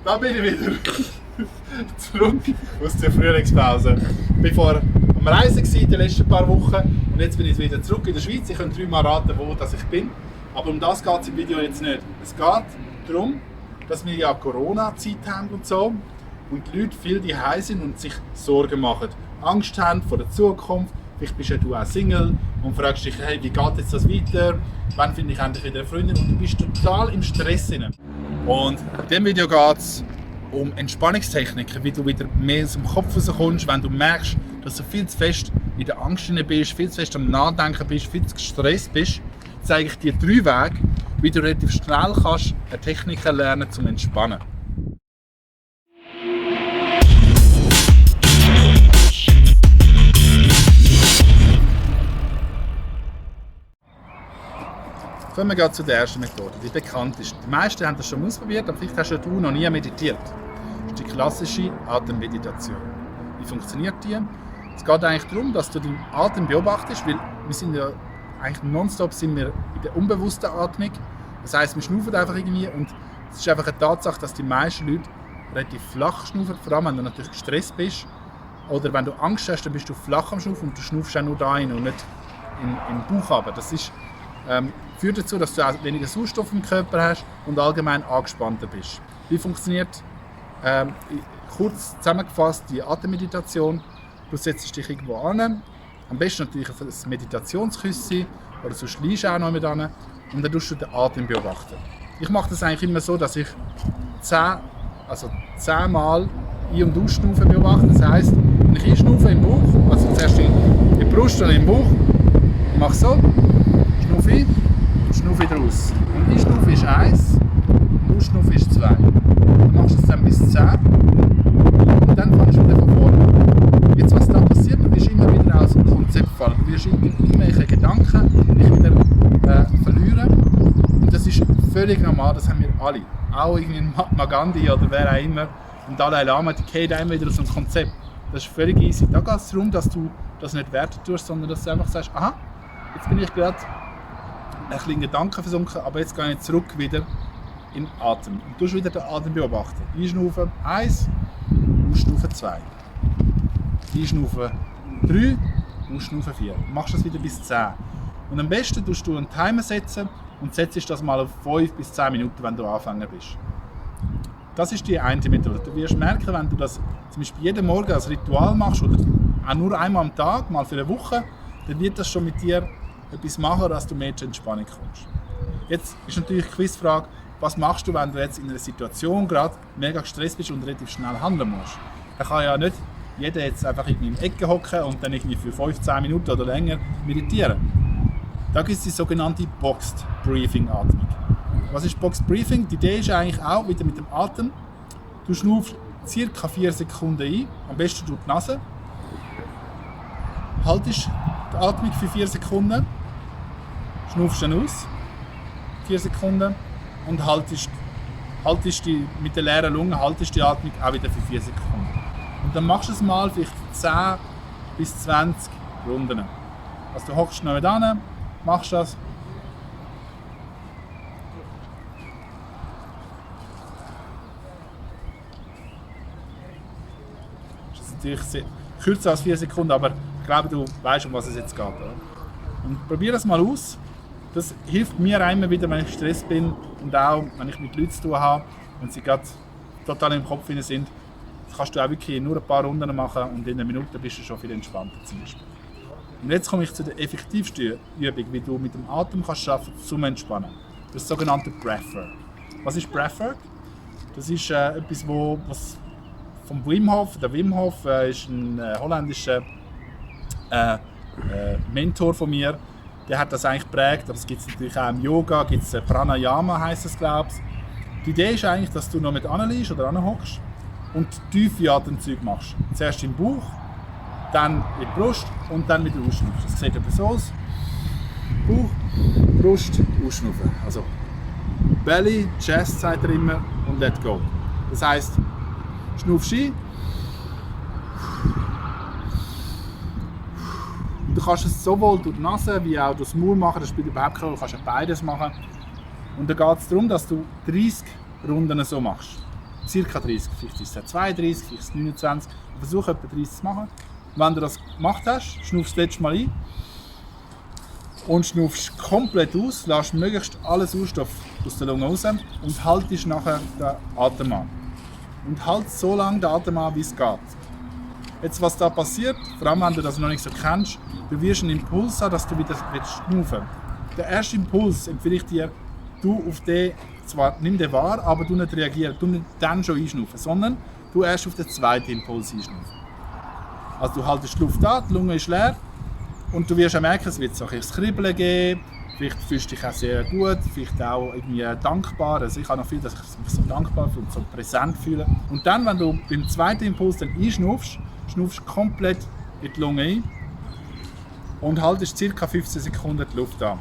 Da bin ich wieder zurück aus der Frühlingspause. Ich war vorher am Reisen in den letzten paar Wochen und jetzt bin ich wieder zurück in der Schweiz. Ich kann 3-mal raten, wo das ich bin. Aber um das geht es im Video jetzt nicht. Es geht darum, dass wir ja Corona-Zeit haben und so und die Leute viel daheim sind und sich Sorgen machen. Angst haben vor der Zukunft. Vielleicht bist ja du auch Single und fragst dich, hey, wie geht jetzt das weiter? Wann finde ich endlich wieder eine Freundin? Und du bist total im Stress drin. Und in diesem Video geht es um Entspannungstechniken, wie du wieder mehr aus dem Kopf rauskommst, wenn du merkst, dass du viel zu fest in der Angst bist, viel zu fest am Nachdenken bist, viel zu gestresst bist. Zeige ich dir 3 Wege, wie du relativ schnell kannst eine Technik lernen zum Entspannen. Kommen wir gerade zu der ersten Methode, die bekannt ist. Die meisten haben das schon ausprobiert, aber vielleicht hast du noch nie meditiert. Das ist die klassische Atemmeditation. Wie funktioniert die? Es geht eigentlich darum, dass du den Atem beobachtest, weil wir sind ja eigentlich nonstop sind wir in der unbewussten Atmung. Das heisst, wir schnaufen einfach irgendwie und es ist einfach eine Tatsache, dass die meisten Leute relativ flach schnaufen, vor allem wenn du natürlich gestresst bist. Oder wenn du Angst hast, dann bist du flach am Schnaufen und du schnaufst auch nur da rein und nicht in den Bauch runter. Das ist führt dazu, dass du auch weniger Sauerstoff im Körper hast und allgemein angespannter bist. Wie funktioniert kurz zusammengefasst die Atemmeditation? Du setzt dich irgendwo an, am besten natürlich auf ein Meditationskissen oder sonst liegst du auch noch mit an und dann tust du den Atem beobachten. Ich mache das eigentlich immer so, dass ich 10 Mal ein- und ausschnaufen beobachte. Das heisst, wenn ich einschnaufe im Bauch, also zuerst in die Brust und im Bauch, mache so, schnaufe ein und schnaufe wieder aus. Und einschnaufen ist 1 und ausschnaufen ist 2. Dann machst du es dann bis 10 und dann fängst du wieder von vorne an. Jetzt, was dann passiert, du wirst immer wieder aus dem Konzept fallen. Du wirst irgendwelche Gedanken dich wieder verlieren. Und das ist völlig normal, das haben wir alle. Auch irgendwie Mahatma Gandhi oder wer auch immer. Und Dalai Lama, die gehen immer wieder aus dem Konzept. Das ist völlig easy. Da geht es darum, dass du das nicht werten tust, sondern dass du einfach sagst, aha, jetzt bin ich gerade ein bisschen in Gedanken versunken, aber jetzt gehe ich zurück wieder in den Atem. Und du wieder den Atem beobachten. Einschnaufen 1, ausschnaufen 2. Einschnaufen 3, ausschnaufen 4. Du machst das wieder bis 10. Und am besten tust du einen Timer setzen und setzt das mal auf 5 bis 10 Minuten, wenn du anfangen bist. Das ist die eine Methode. Du wirst merken, wenn du das zum Beispiel jeden Morgen als Ritual machst oder auch nur einmal am Tag, mal für eine Woche, dann wird das schon mit dir etwas machen, dass du mehr zur Entspannung kommst. Jetzt ist natürlich die Quizfrage, was machst du, wenn du jetzt in einer Situation gerade mega gestresst bist und relativ schnell handeln musst? Da kann ja nicht jeder jetzt einfach irgendwie in der Ecke hocken und dann irgendwie für 15 Minuten oder länger meditieren. Da gibt es die sogenannte Boxed Breathing Atmung. Was ist Boxed Breathing? Die Idee ist eigentlich auch wieder mit dem Atem. Du schnaufst ca. 4 Sekunden ein, am besten durch die Nase. Haltest die Atmung für 4 Sekunden, schnaufst dann aus, 4 Sekunden und haltest die, mit der leeren Lunge haltest die Atmung auch wieder für 4 Sekunden. Und dann machst du es mal vielleicht 10 bis 20 Runden. Also du hockst noch da, machst das. Das ist natürlich sehr, kürzer als 4 Sekunden, aber ich glaube, du weißt, um was es jetzt geht. Oder? Und probier das mal aus. Das hilft mir immer wieder, wenn ich gestresst bin und auch, wenn ich mit Leuten zu tun habe und sie gerade total im Kopf sind. Das kannst du auch wirklich nur ein paar Runden machen und in einer Minute bist du schon viel entspannter zum Beispiel. Und jetzt komme ich zu der effektivsten Übung, wie du mit dem Atem kannst schaffen zum Entspannen. Das sogenannte Breathwork. Was ist Breathwork? Das ist etwas, was vom Wim Hof. Der Wim Hof ist ein holländischer Mentor von mir. Der hat das eigentlich geprägt, aber es gibt es natürlich auch im Yoga, gibt es Pranayama heisst es, glaube ich. Die Idee ist eigentlich, dass du noch mit anliegst oder anhockst und tiefe Atemzüge machst. Zuerst im Bauch, dann in die Brust und dann wieder ausschnaufen. Das sieht etwas so aus. Bauch, Brust, ausschnaufen. Also Belly, Chest sagt er immer und let go. Das heisst, schnaufst ein. Du kannst es sowohl durch die Nase wie auch durch den Mund machen, das spielt überhaupt keine Rolle, du kannst beides machen. Und dann geht es darum, dass du 30 Runden so machst. ca. 30, vielleicht ist es 32, vielleicht ist es 29. Versuch etwa 30 zu machen. Wenn du das gemacht hast, schnaufst du das letzte Mal ein und schnaufst komplett aus, lässt möglichst alle Sauerstoff aus der Lunge raus und haltest nachher den Atem an. Und halt so lange den Atem an, wie es geht. Jetzt, was da passiert, vor allem wenn du das noch nicht so kennst, du wirst einen Impuls haben, dass du wieder schnaufen willst. Der erste Impuls empfehle ich dir, du auf den, zwar nimm den wahr, aber du nicht reagieren, du nicht dann schon einschnaufen, sondern du erst auf den zweiten Impuls einschnaufen. Also du haltest die Luft an, die Lunge ist leer und du wirst auch merken, es wird so ein Kribbeln geben, vielleicht fühlst du dich auch sehr gut, vielleicht auch irgendwie dankbar. Also ich habe noch viel, dass ich mich so dankbar fühle und so präsent fühle. Und dann, wenn du beim zweiten Impuls dann einschnaufst, schnaufst du komplett in die Lunge ein und haltest ca. 15 Sekunden die Luft an.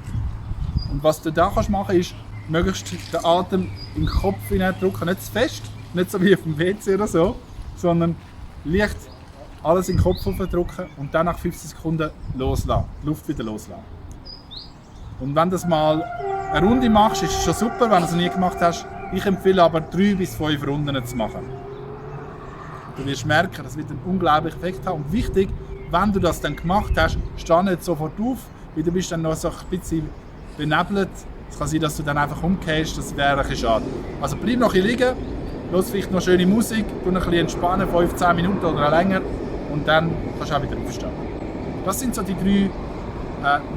Und was du da machen kannst, ist, möglichst den Atem in den Kopf hineindrücken, nicht zu fest, nicht so wie auf dem WC oder so, sondern leicht alles in den Kopf drücken und dann nach 15 Sekunden loslassen, die Luft wieder loslassen. Und wenn du das mal eine Runde machst, ist es schon super, wenn du es noch nie gemacht hast. Ich empfehle aber 3 bis 5 Runden zu machen. Du wirst merken, das wird einen unglaublichen Effekt haben. Und wichtig, wenn du das dann gemacht hast, steh nicht sofort auf, weil du bist dann noch so ein bisschen benebelt. Es kann sein, dass du dann einfach umgehst, das wäre ein bisschen schade. Also bleib noch ein bisschen liegen, hör vielleicht noch schöne Musik, tu ein bisschen entspannen, 5-10 Minuten oder auch länger und dann kannst du auch wieder aufstehen. Das sind so die 3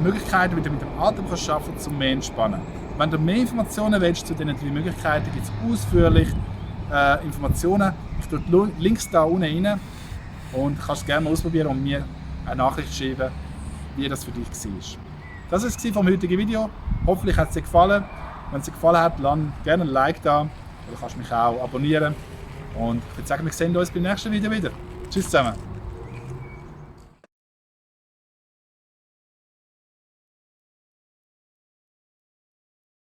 Möglichkeiten, wie du mit dem Atem kannst arbeiten kannst, um mehr entspannen. Wenn du mehr Informationen willst zu diesen 3 Möglichkeiten, gibt es ausführlich Informationen. Ich tue die Links da unten rein und kannst es gerne mal ausprobieren und mir eine Nachricht schreiben, wie das für dich war. Das war es vom heutigen Video. Hoffentlich hat es dir gefallen. Wenn es dir gefallen hat, lass gerne ein Like da. Oder kannst mich auch abonnieren. Und ich würde sagen, wir sehen uns beim nächsten Video wieder. Tschüss zusammen.